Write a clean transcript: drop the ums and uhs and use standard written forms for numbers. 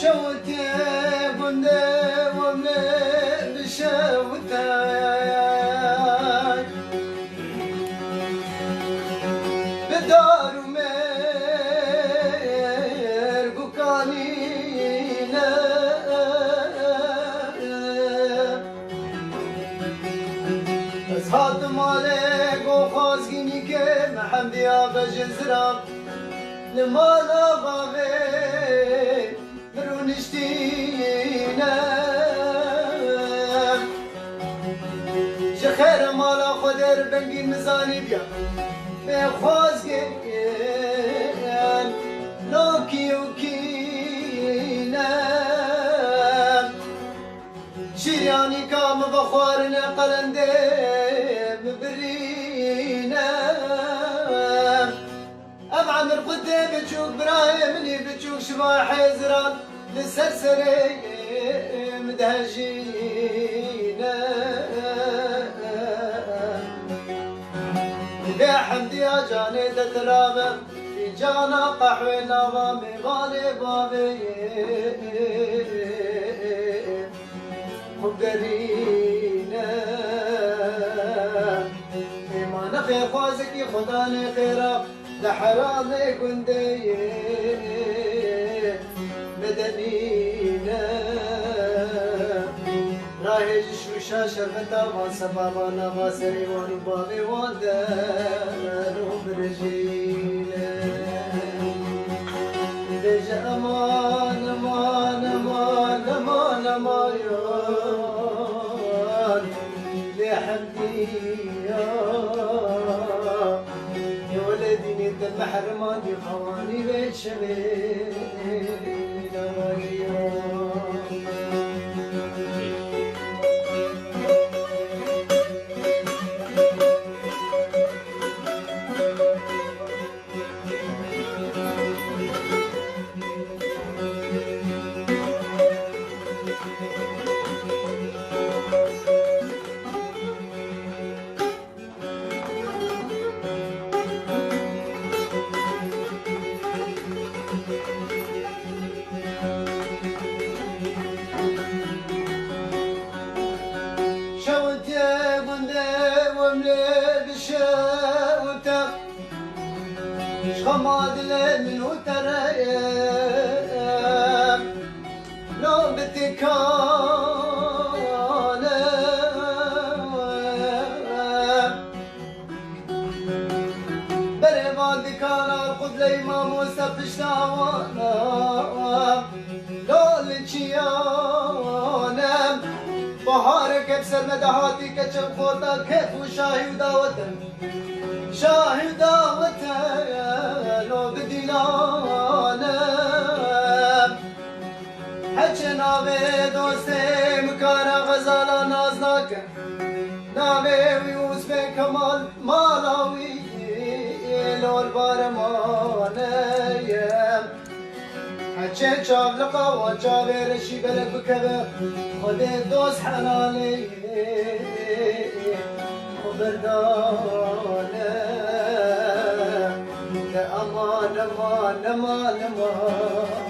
شوتي بندي وملي بشوتاي بدار مير بكانينا أزهاد مالك وخازقيني كي محمدي أبا جزرام لمالا بابي برونشتينا شخير مالا خدر بنگی مزانی بیا بخوازگین نوکیو کینا شیرانی کام بخوارن قلنده مبرینا ام عمر قدي بتشوف برايمني بتشوف شبا حزران للسرسري مدهجينا يا حمدي يا جاني تترابم في جانا قحوي نظامي غالي بابي مقدرينا ما نخي خوازك خداني خيرا لحرامي قندي مدنينا راهي جشوشا شرفتا ما سبابانا ما سري ونبابي ودانو برجينا بيجا امان امان امان امان امان يا حمدي يا ولدي دم حرماني خواني بيت شبينا خماد من وتريم لو بتكان بريمان دكان القد لي ما موسى بشتاوانا لو لنشيانم بحارك بسر مدهاتي كتشم خوتا كيف وشاهي وداوتن شاهي وداوتن لو بدينانا حجي ناوي دوستي مكانا غزالا نازناك ناوي ويوز بين كمال مالاوي لو البارمانيم حجي شاف لقاوة شافي رشي بلك بكذا خذي دوس حلالي وبردانه أمان أمان أمان أمان